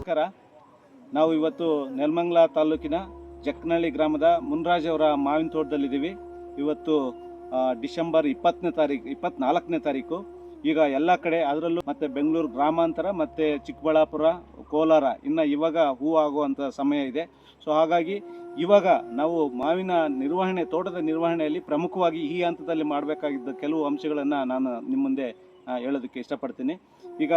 ನಮಸ್ಕಾರ. ನಾವು ಇವತ್ತು ನೆಲಮಂಗಲ ತಾಲೂಕಿನ ಜಕ್ಕನಹಳ್ಳಿ ಗ್ರಾಮದ ಮುನ್ರಾಜ್ ಅವರ ಮಾವಿನ ತೋಟದಲ್ಲಿದ್ದೀವಿ. ಇವತ್ತು ಡಿಸೆಂಬರ್ 24ನೇ ತಾರೀಕು. ಈಗ ಎಲ್ಲ ಕಡೆ ಅದರಲ್ಲೂ ಮತ್ತು ಬೆಂಗಳೂರು ಗ್ರಾಮಾಂತರ ಮತ್ತು ಚಿಕ್ಕಬಳ್ಳಾಪುರ, ಕೋಲಾರ ಇವಾಗ ಹೂವು ಆಗುವಂಥ ಸಮಯ ಇದೆ. ಸೊ ಹಾಗಾಗಿ ಇವಾಗ ನಾವು ಮಾವಿನ ನಿರ್ವಹಣೆ, ತೋಟದ ನಿರ್ವಹಣೆಯಲ್ಲಿ ಪ್ರಮುಖವಾಗಿ ಈ ಹಂತದಲ್ಲಿ ಮಾಡಬೇಕಾಗಿದ್ದ ಕೆಲವು ಅಂಶಗಳನ್ನು ನಾನು ನಿಮ್ಮ ಮುಂದೆ ಹೇಳೋದಕ್ಕೆ ಇಷ್ಟಪಡ್ತೀನಿ. ಈಗ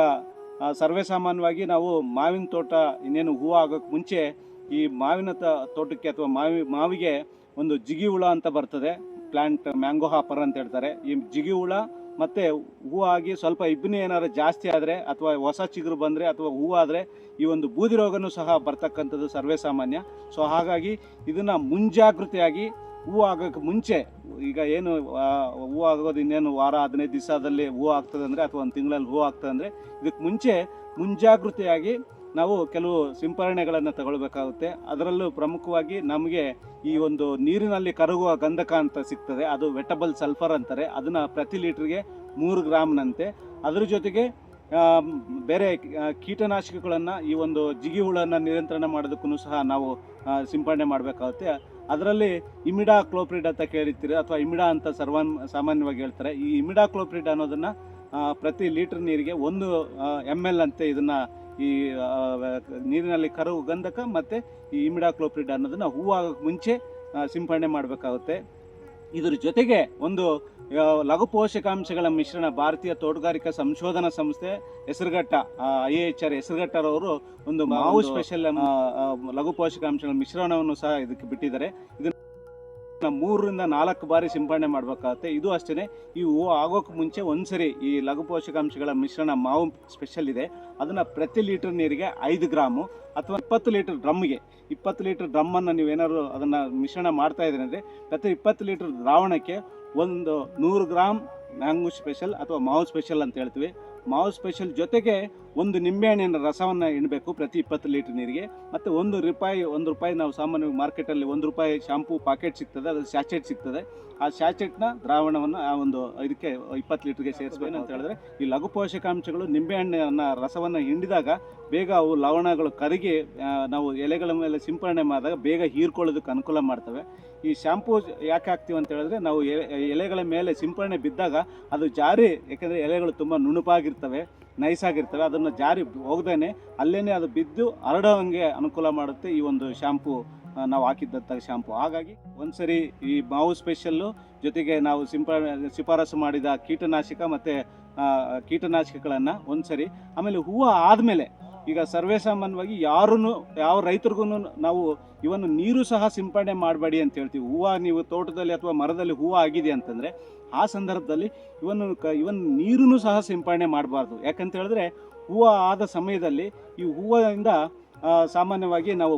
ಸರ್ವೇ ಸಾಮಾನ್ಯವಾಗಿ ನಾವು ಮಾವಿನ ತೋಟ ಇನ್ನೇನು ಹೂವು ಆಗೋಕ್ಕೆ ಮುಂಚೆ ಈ ಮಾವಿನ ತೋಟಕ್ಕೆ ಅಥವಾ ಮಾವಿಗೆ ಒಂದು ಜಿಗಿ ಹುಳ ಅಂತ ಬರ್ತದೆ, ಪ್ಲ್ಯಾಂಟ್ ಮ್ಯಾಂಗೋ ಹಾಪರ್ ಅಂತ ಹೇಳ್ತಾರೆ. ಈ ಜಿಗಿ ಹುಳ ಮತ್ತು ಹೂವು ಆಗಿ ಸ್ವಲ್ಪ ಇಬ್ಬನಿ ಏನಾದ್ರು ಜಾಸ್ತಿ ಆದರೆ ಅಥವಾ ಹೊಸ ಚಿಗುರು ಬಂದರೆ ಅಥವಾ ಹೂವು ಆದರೆ ಈ ಒಂದು ಬೂದಿ ರೋಗನೂ ಸಹ ಬರ್ತಕ್ಕಂಥದ್ದು ಸರ್ವೇ ಸಾಮಾನ್ಯ. ಸೊ ಹಾಗಾಗಿ ಇದನ್ನು ಮುಂಜಾಗೃತಿಯಾಗಿ ಹೂವು ಆಗೋಕ್ಕೆ ಮುಂಚೆ, ಈಗ ಏನು ಹೂವು ಆಗೋದು ಇನ್ನೇನು ವಾರ 15 ದಿವಸದಲ್ಲಿ ಹೂವು ಆಗ್ತದೆ ಅಂದರೆ ಅಥವಾ ಒಂದು ತಿಂಗಳಲ್ಲಿ ಹೂವು ಆಗ್ತದೆ ಅಂದರೆ ಇದಕ್ಕೆ ಮುಂಚೆ ಮುಂಜಾಗೃತಿಯಾಗಿ ನಾವು ಕೆಲವು ಸಿಂಪರಣೆಗಳನ್ನು ತಗೊಳ್ಬೇಕಾಗುತ್ತೆ. ಅದರಲ್ಲೂ ಪ್ರಮುಖವಾಗಿ ನಮಗೆ ಈ ಒಂದು ನೀರಿನಲ್ಲಿ ಕರಗುವ ಗಂಧಕ ಅಂತ ಸಿಗ್ತದೆ, ಅದು ವೆಟಬಲ್ ಸಲ್ಫರ್ ಅಂತಾರೆ. ಅದನ್ನು ಪ್ರತಿ ಲೀಟ್ರಿಗೆ 3 ಗ್ರಾಮ್ನಂತೆ. ಅದ್ರ ಜೊತೆಗೆ ಬೇರೆ ಕೀಟನಾಶಕಗಳನ್ನು, ಈ ಒಂದು ಜಿಗಿ ಹುಳನ್ನು ನಿಯಂತ್ರಣ ಮಾಡೋದಕ್ಕೂ ಸಹ ನಾವು ಸಿಂಪರಣೆ ಮಾಡಬೇಕಾಗುತ್ತೆ. ಅದರಲ್ಲಿ ಇಮಿಡಾಕ್ಲೋಪ್ರಿಡ್ ಅಂತ ಕೇಳಿರ್ತೀರಿ, ಅಥವಾ ಇಮಿಡಾ ಅಂತ ಸಾಮಾನ್ಯವಾಗಿ ಹೇಳ್ತಾರೆ. ಈ ಇಮಿಡಾಕ್ಲೋಪ್ರಿಡ್ ಅನ್ನೋದನ್ನು ಪ್ರತಿ ಲೀಟ್ರ್ ನೀರಿಗೆ 1 ml ಅಂತೆ ಇದನ್ನು ಈ ನೀರಿನಲ್ಲಿ ಕರವು ಗಂಧಕ ಮತ್ತು ಈ ಇಮಿಡಾಕ್ಲೋಪ್ರಿಡ್ ಅನ್ನೋದನ್ನು ಹೂವಾಗೋಕ್ಕೆ ಮುಂಚೆ ಸಿಂಪರಣೆ ಮಾಡಬೇಕಾಗುತ್ತೆ. ಇದರ ಜೊತೆಗೆ ಒಂದು ಲಘು ಪೋಷಕಾಂಶಗಳ ಮಿಶ್ರಣ, ಭಾರತೀಯ ತೋಟಗಾರಿಕಾ ಸಂಶೋಧನಾ ಸಂಸ್ಥೆ ಹೆಸರುಘಟ್ಟ IIHR ಹೆಸರುಘಟ್ಟರವರು ಒಂದು ಮಾವು ಸ್ಪೆಷಲ್ ಲಘು ಪೋಷಕಾಂಶಗಳ ಮಿಶ್ರಣವನ್ನು ಸಹ ಇದಕ್ಕೆ ಬಿಟ್ಟಿದ್ದಾರೆ. ಇದನ್ನು 3 ರಿಂದ 4 ಬಾರಿ ಸಿಂಪರಣೆ ಮಾಡಬೇಕಾಗುತ್ತೆ. ಇದು ಅಷ್ಟೇ, ಈ ಹೂವು ಆಗೋಕ್ಕೆ ಮುಂಚೆ ಒಂದ್ಸರಿ ಈ ಲಘು ಪೋಷಕಾಂಶಗಳ ಮಿಶ್ರಣ ಮಾವು ಸ್ಪೆಷಲ್ ಇದೆ, ಅದನ್ನು ಪ್ರತಿ ಲೀಟರ್ ನೀರಿಗೆ 5 ಗ್ರಾಮು ಅಥವಾ 20 ಲೀಟರ್ ಡ್ರಮ್ಗೆ, 20 ಲೀಟರ್ ಡ್ರಮ್ಮನ್ನು ನೀವೇನಾದ್ರು ಅದನ್ನು ಮಿಶ್ರಣ ಮಾಡ್ತಾ ಇದ್ದೀರಿ ಅಂದರೆ ಪ್ರತಿ 20 ಲೀಟರ್ ದ್ರಾವಣಕ್ಕೆ 100 ಗ್ರಾಮ್ ಮ್ಯಾಂಗೋ ಸ್ಪೆಷಲ್ ಅಥವಾ ಮಾವು ಸ್ಪೆಷಲ್ ಅಂತ ಹೇಳ್ತೀವಿ. ಮಾವು ಸ್ಪೆಷಲ್ ಜೊತೆಗೆ 1 ನಿಂಬೆಹಣ್ಣಿನ ರಸವನ್ನು ಇಡಬೇಕು ಪ್ರತಿ 20 ಲೀಟರ್ ನೀರಿಗೆ. ಮತ್ತು ಒಂದು ರೂಪಾಯಿ ನಾವು ಸಾಮಾನ್ಯವಾಗಿ ಮಾರ್ಕೆಟಲ್ಲಿ 1 ರೂಪಾಯಿ ಶಾಂಪೂ ಪಾಕೆಟ್ ಸಿಗ್ತದೆ, ಅದು ಸ್ಯಾಚೆಟ್ ಸಿಗ್ತದೆ. ಆ ಸ್ಯಾಚೆಟ್ನ ದ್ರಾವಣವನ್ನು ಆ ಒಂದು ಇದಕ್ಕೆ 20 ಲೀಟರ್ಗೆ ಸೇರಿಸ್ಬೇಕು ಅಂತ ಹೇಳಿದ್ರೆ, ಈ ಲಘು ಪೋಷಕಾಂಶಗಳು ನಿಂಬೆಹಣ್ಣಿನ ರಸವನ್ನು ಹಿಂಡಿದಾಗ ಬೇಗ ಅವು ಲವಣಗಳು ಕರಗಿ ನಾವು ಎಲೆಗಳ ಮೇಲೆ ಸಿಂಪರಣೆ ಮಾಡಿದಾಗ ಬೇಗ ಹೀರ್ಕೊಳ್ಳೋದಕ್ಕೆ ಅನುಕೂಲ ಮಾಡ್ತವೆ. ಈ ಶಾಂಪೂ ಯಾಕೆ ಹಾಕ್ತೀವಿ ಅಂತ ಹೇಳಿದ್ರೆ, ನಾವು ಎಲೆಗಳ ಮೇಲೆ ಸಿಂಪರಣೆ ಬಿದ್ದಾಗ ಅದು ಜಾರಿ, ಯಾಕೆಂದರೆ ಎಲೆಗಳು ತುಂಬ ನುಣುಪಾಗಿರ್ತವೆ, ನೈಸಾಗಿರ್ತವೆ, ಅದನ್ನು ಜಾರಿ ಹೋಗ್ದೇ ಅಲ್ಲೇ ಅದು ಬಿದ್ದು ಹರಡೋಂಗೆ ಅನುಕೂಲ ಮಾಡುತ್ತೆ ಈ ಒಂದು ಶಾಂಪೂ, ನಾವು ಹಾಕಿದ್ದಂಥ ಶಾಂಪು. ಹಾಗಾಗಿ ಒಂದ್ಸರಿ ಈ ಮಾವು ಸ್ಪೆಷಲ್ಲು ಜೊತೆಗೆ ನಾವು ಶಿಫಾರಸು ಮಾಡಿದ ಕೀಟನಾಶಕ ಮತ್ತು ಕೀಟನಾಶಕಗಳನ್ನು ಒಂದ್ಸರಿ, ಆಮೇಲೆ ಹೂವು ಆದಮೇಲೆ ಈಗ ಸರ್ವೇ ಸಾಮಾನ್ಯವಾಗಿ ಯಾವ ರೈತರಿಗೂ ನಾವು ಇವನ್ನು ನೀರು ಸಹ ಸಿಂಪರಣೆ ಮಾಡಬೇಡಿ ಅಂತ ಹೇಳ್ತೀವಿ. ಹೂವು ನೀವು ತೋಟದಲ್ಲಿ ಅಥವಾ ಮರದಲ್ಲಿ ಹೂವು ಆಗಿದೆ ಅಂತಂದರೆ ಆ ಸಂದರ್ಭದಲ್ಲಿ ಇವನ್ ನೀರನ್ನು ಸಹ ಸಿಂಪರಣೆ ಮಾಡಬಾರ್ದು. ಯಾಕಂತ ಹೇಳಿದ್ರೆ ಹೂವು ಆದ ಸಮಯದಲ್ಲಿ ಈ ಹೂವಿಂದ ಸಾಮಾನ್ಯವಾಗಿ ನಾವು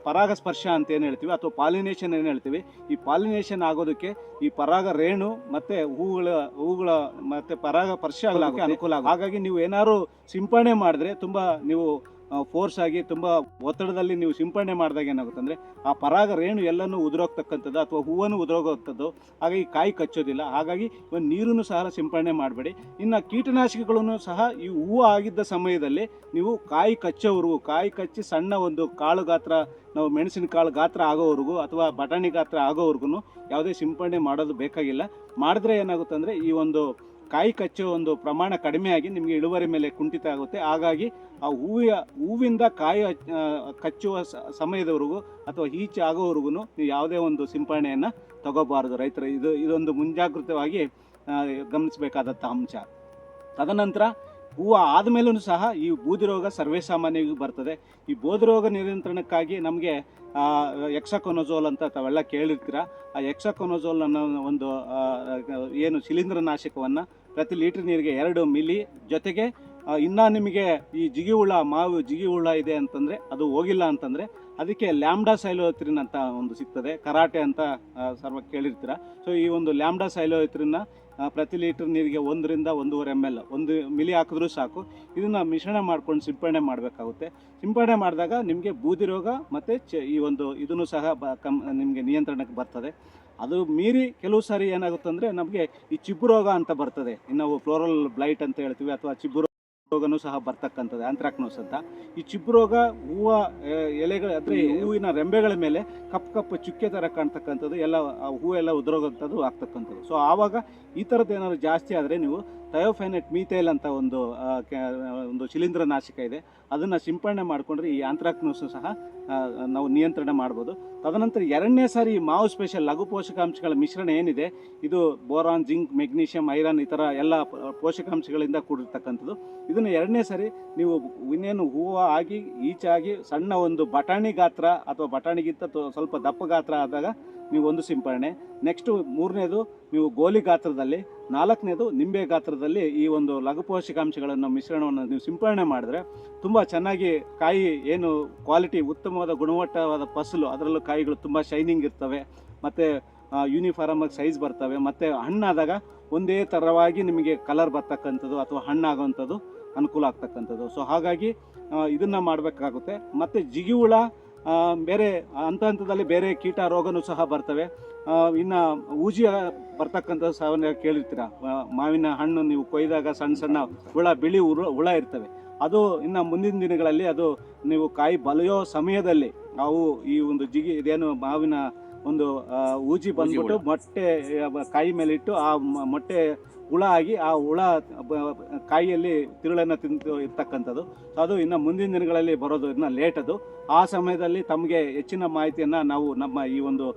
ಪರಾಗಸ್ಪರ್ಶ ಅಂತ ಏನು ಹೇಳ್ತೀವಿ ಅಥವಾ ಪಾಲಿನೇಷನ್ ಏನು ಹೇಳ್ತೀವಿ, ಈ ಪಾಲಿನೇಷನ್ ಆಗೋದಕ್ಕೆ ಈ ಪರಾಗ ರೇಣು ಮತ್ತು ಹೂಗಳ ಮತ್ತು ಪರಾಗ ಸ್ಪರ್ಶ ಆಗೋಕ್ಕೆ ಅನುಕೂಲ ಆಗುತ್ತೆ. ಹಾಗಾಗಿ ನೀವು ಏನಾದ್ರು ಸಿಂಪರಣೆ ಮಾಡಿದ್ರೆ ತುಂಬ ನೀವು ಫೋರ್ಸ್ ಆಗಿ ತುಂಬ ಒತ್ತಡದಲ್ಲಿ ನೀವು ಸಿಂಪರಣೆ ಮಾಡಿದಾಗ ಏನಾಗುತ್ತೆ ಅಂದರೆ ಆ ಪರಾಗ ರೇಣು ಎಲ್ಲನೂ ಉದುರೋಗ್ತಕ್ಕಂಥದ್ದು ಅಥವಾ ಹೂವನ್ನು ಉದುರೋಗೋಗ್ತದ್ದು, ಹಾಗಾಗಿ ಕಾಯಿ ಕಚ್ಚೋದಿಲ್ಲ. ಹಾಗಾಗಿ ಒಂದು ನೀರನ್ನು ಸಹ ಸಿಂಪರಣೆ ಮಾಡಬೇಡಿ. ಇನ್ನು ಕೀಟನಾಶಕಗಳನ್ನು ಸಹ ಈ ಹೂವು ಆಗಿದ್ದ ಸಮಯದಲ್ಲಿ ನೀವು ಕಾಯಿ ಕಚ್ಚಿ ಸಣ್ಣ ಒಂದು ಕಾಳು ಗಾತ್ರ, ನಾವು ಮೆಣಸಿನ ಕಾಳು ಗಾತ್ರ ಆಗೋವರೆಗೂ ಅಥವಾ ಬಟಾಣಿ ಗಾತ್ರ ಆಗೋವರೆಗೂ ಯಾವುದೇ ಸಿಂಪರಣೆ ಮಾಡೋದು ಬೇಕಾಗಿಲ್ಲ. ಮಾಡಿದ್ರೆ ಏನಾಗುತ್ತೆ ಅಂದರೆ ಈ ಒಂದು ಕಾಯಿ ಕಚ್ಚೋ ಒಂದು ಪ್ರಮಾಣ ಕಡಿಮೆಯಾಗಿ ನಿಮಗೆ ಇಳುವರಿ ಮೇಲೆ ಕುಂಠಿತ ಆಗುತ್ತೆ. ಹಾಗಾಗಿ ಆ ಹೂವಿಂದ ಕಾಯಿ ಕಚ್ಚುವ ಸಮಯದವರೆಗೂ ಅಥವಾ ಈಚೆ ಆಗೋವರೆಗೂ ನೀವು ಯಾವುದೇ ಒಂದು ಸಿಂಪರಣೆಯನ್ನು ತಗೋಬಾರದು ರೈತರು. ಇದೊಂದು ಮುಂಜಾಗೃತವಾಗಿ ಗಮನಿಸಬೇಕಾದಂಥ ಅಂಶ. ತದನಂತರ ಹೂವು ಆದಮೇಲೂ ಸಹ ಈ ಬೂದಿ ರೋಗ ಸರ್ವೇ ಸಾಮಾನ್ಯವಾಗಿ ಬರ್ತದೆ. ಈ ಬೂದಿ ರೋಗ ನಿಯಂತ್ರಣಕ್ಕಾಗಿ ನಮಗೆ ಎಕ್ಸಾಕೊನಜೋಲ್ ಅಂತ ತಾವೆಲ್ಲ ಕೇಳಿರ್ತೀರ. ಆ ಎಕ್ಸಾಕೊನಜೋಲ್ ಅನ್ನೋ ಒಂದು ಏನು ಶಿಲೀಂಧ್ರನಾಶಕವನ್ನು ಪ್ರತಿ ಲೀಟರ್ ನೀರಿಗೆ 2 ಮಿಲಿ, ಜೊತೆಗೆ ಇನ್ನೂ ನಿಮಗೆ ಈ ಮಾವು ಜಿಗಿ ಹುಳ ಇದೆ ಅಂತಂದರೆ, ಅದು ಹೋಗಿಲ್ಲ ಅಂತಂದರೆ ಅದಕ್ಕೆ ಲ್ಯಾಂಬ್ಡಾ ಸೈಲೋಥ್ರಿನ್ ಅಂತ ಒಂದು ಸಿಗ್ತದೆ, ಕರಾಟೆ ಅಂತ ಕೇಳಿರ್ತೀರ. ಸೊ ಈ ಒಂದು ಲ್ಯಾಂಬ್ಡಾ ಸೈಲೋಥ್ರಿನ್ನ ಪ್ರತಿ ಲೀಟರ್ ನೀರಿಗೆ 1 ರಿಂದ 1.5 ml 1 ಮಿಲಿ ಹಾಕಿದ್ರೂ ಸಾಕು. ಇದನ್ನು ಮಿಶ್ರಣ ಮಾಡ್ಕೊಂಡು ಸಿಂಪರಣೆ ಮಾಡಬೇಕಾಗುತ್ತೆ. ಸಿಂಪರಣೆ ಮಾಡಿದಾಗ ನಿಮಗೆ ಬೂದಿ ರೋಗ ಮತ್ತು ಈ ಒಂದು ಇದನ್ನು ಸಹ ನಿಮಗೆ ನಿಯಂತ್ರಣಕ್ಕೆ ಬರ್ತದೆ. ಅದು ಮೀರಿ ಕೆಲವು ಸಾರಿ ಏನಾಗುತ್ತೆ ಅಂದರೆ ನಮಗೆ ಈ ಚಿಬ್ಬು ರೋಗ ಅಂತ ಬರ್ತದೆ, ನಾವು ಫ್ಲೋರಲ್ ಬ್ಲೈಟ್ ಅಂತ ಹೇಳ್ತೀವಿ ಅಥವಾ ಚಿಬ್ಬು ರೋಗನೂ ಸಹ ಬರ್ತಕ್ಕಂಥದ್ದು ಆಂಥ್ರಾಕ್ನೋಸ್ ಅಂತ. ಈ ಚಿಬ್ಬು ರೋಗ ಎಲೆಗಳು ಅಂದರೆ ಹೂವಿನ ರೆಂಬೆಗಳ ಮೇಲೆ ಕಪ್ಪು ಚುಕ್ಕೆ ಥರ ಕಾಣ್ತಕ್ಕಂಥದ್ದು, ಎಲ್ಲ ಹೂವೆಲ್ಲ ಉದುರೋಗಂಥದ್ದು ಆಗ್ತಕ್ಕಂಥದ್ದು. ಸೊ ಆವಾಗ ಈ ಥರದ್ದು ಏನಾದ್ರು ಜಾಸ್ತಿ ಆದರೆ ನೀವು ಥಯೋಫೆನೆಟ್ ಮೀಥೈಲ್ ಅಂತ ಒಂದು ಶಿಲೀಂಧ್ರನಾಶಕ ಇದೆ, ಅದನ್ನು ಸಿಂಪಡಣೆ ಮಾಡಿಕೊಂಡ್ರೆ ಈ ಆಂಥ್ರಾಕ್ನೋಸ್ ಸಹ ನಾವು ನಿಯಂತ್ರಣ ಮಾಡ್ಬೋದು. ತದನಂತರ ಎರಡನೇ ಸಾರಿ ಈ ಮಾವು ಸ್ಪೆಷಲ್ ಲಘು ಪೋಷಕಾಂಶಗಳ ಮಿಶ್ರಣ ಏನಿದೆ, ಇದು ಬೋರಾನ್, ಜಿಂಕ್, ಮೆಗ್ನೀಷಿಯಂ, ಐರನ್ ಈ ಥರ ಎಲ್ಲ ಪೋಷಕಾಂಶಗಳಿಂದ ಕೂಡಿರ್ತಕ್ಕಂಥದ್ದು. ಇದನ್ನು ಎರಡನೇ ಸಾರಿ ನೀವು ಇನ್ನೇನು ಹೂವು ಆಗಿ ಈಚಾಗಿ ಸಣ್ಣ ಒಂದು ಬಟಾಣಿ ಗಾತ್ರ ಅಥವಾ ಬಟಾಣಿಗಿಂತ ಸ್ವಲ್ಪ ದಪ್ಪ ಗಾತ್ರ ಆದಾಗ ನೀವು ಒಂದು ಸಿಂಪರಣೆ, ನೆಕ್ಸ್ಟು ಮೂರನೇದು ನೀವು ಗೋಲಿ ಗಾತ್ರದಲ್ಲಿ, ನಾಲ್ಕನೇದು ನಿಂಬೆ ಗಾತ್ರದಲ್ಲಿ ಈ ಒಂದು ಲಘು ಪೋಷಕಾಂಶಗಳನ್ನು ಮಿಶ್ರಣವನ್ನು ನೀವು ಸಿಂಪರಣೆ ಮಾಡಿದ್ರೆ ತುಂಬ ಚೆನ್ನಾಗಿ ಕಾಯಿ ಏನು ಕ್ವಾಲಿಟಿ ಉತ್ತಮವಾದ ಗುಣಮಟ್ಟವಾದ ಫಸಲು, ಅದರಲ್ಲೂ ಕಾಯಿಗಳು ತುಂಬ ಶೈನಿಂಗ್ ಇರ್ತವೆ ಮತ್ತು ಯೂನಿಫಾರ್ಮಾಗಿ ಸೈಜ್ ಬರ್ತವೆ ಮತ್ತು ಹಣ್ಣಾದಾಗ ಒಂದೇ ಥರವಾಗಿ ನಿಮಗೆ ಕಲರ್ ಬರ್ತಕ್ಕಂಥದ್ದು ಅಥವಾ ಹಣ್ಣಾಗೋವಂಥದ್ದು ಅನುಕೂಲ ಆಗ್ತಕ್ಕಂಥದ್ದು. ಸೊ ಹಾಗಾಗಿ ಇದನ್ನು ಮಾಡಬೇಕಾಗುತ್ತೆ. ಮತ್ತು ಜಿಗಿ ಹುಳ ಬೇರೆ ಹಂತದಲ್ಲಿ ಬೇರೆ ಕೀಟ ರೋಗನೂ ಸಹ ಬರ್ತವೆ. ಇನ್ನು ಊಜಿ ಬರ್ತಕ್ಕಂಥದ್ದು ಸಾಮಾನ್ಯ ಕೇಳಿರ್ತೀರ, ಮಾವಿನ ಹಣ್ಣು ನೀವು ಕೊಯ್ದಾಗ ಸಣ್ಣ ಸಣ್ಣ ಹುಳ, ಬಿಳಿ ಹುಳ ಇರ್ತವೆ. ಅದು ಇನ್ನು ಮುಂದಿನ ದಿನಗಳಲ್ಲಿ ಅದು ನೀವು ಕಾಯಿ ಬಲಿಯೋ ಸಮಯದಲ್ಲಿ ಅವು ಈ ಒಂದು ಜಿಗಿ ಇದೇನು ಮಾವಿನ ಒಂದು ಊಜಿ ಬಂದ್ಬಿಟ್ಟು ಮೊಟ್ಟೆ ಕಾಯಿ ಮೇಲೆ ಇಟ್ಟು ಆ ಮೊಟ್ಟೆ ಹುಳ ಆಗಿ ಆ ಹುಳ ಕಾಯಿಯಲ್ಲಿ ತಿರುಳನ್ನು ತಿಂದು ಇರ್ತಕ್ಕಂಥದ್ದು. ಸೊ ಅದು ಇನ್ನು ಮುಂದಿನ ದಿನಗಳಲ್ಲಿ ಬರೋದು ಇನ್ನು ಲೇಟ್. ಅದು ಆ ಸಮಯದಲ್ಲಿ ತಮಗೆ ಹೆಚ್ಚಿನ ಮಾಹಿತಿಯನ್ನು ನಾವು ನಮ್ಮ ಈ ಒಂದು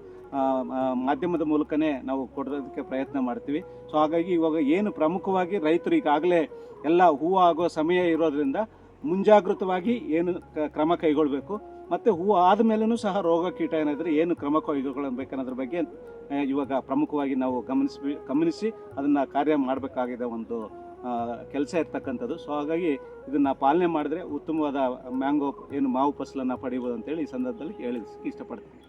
ಮಾಧ್ಯಮದ ಮೂಲಕನೇ ನಾವು ಕೊಡೋದಕ್ಕೆ ಪ್ರಯತ್ನ ಮಾಡ್ತೀವಿ. ಸೊ ಹಾಗಾಗಿ ಇವಾಗ ಏನು ಪ್ರಮುಖವಾಗಿ ರೈತರು ಈಗಾಗಲೇ ಎಲ್ಲ ಹೂವು ಆಗೋ ಸಮಯ ಇರೋದ್ರಿಂದ ಮುಂಜಾಗೃತವಾಗಿ ಏನು ಕ್ರಮ ಕೈಗೊಳ್ಳಬೇಕು, ಮತ್ತು ಹೂವು ಆದಮೇಲೂ ಸಹ ರೋಗ ಕೀಟ ಏನಾದರೆ ಏನು ಕ್ರಮ ಕೈಗೊಳ್ಳಬೇಕನ್ನೋದ್ರ ಬಗ್ಗೆ ಇವಾಗ ಪ್ರಮುಖವಾಗಿ ನಾವು ಗಮನಿಸಿ ಅದನ್ನು ಕಾರ್ಯ ಮಾಡಬೇಕಾಗಿದೆ ಒಂದು ಕೆಲಸ ಇರ್ತಕ್ಕಂಥದ್ದು. ಸೊ ಹಾಗಾಗಿ ಇದನ್ನು ಪಾಲನೆ ಮಾಡಿದ್ರೆ ಉತ್ತಮವಾದ ಮ್ಯಾಂಗೋ ಏನು ಮಾವು ಫಸಲನ್ನು ಪಡಿಬೋದು ಅಂತೇಳಿ ಈ ಸಂದರ್ಭದಲ್ಲಿ ಹೇಳಲಿಕ್ಕೆ ಇಷ್ಟಪಡ್ತೀನಿ.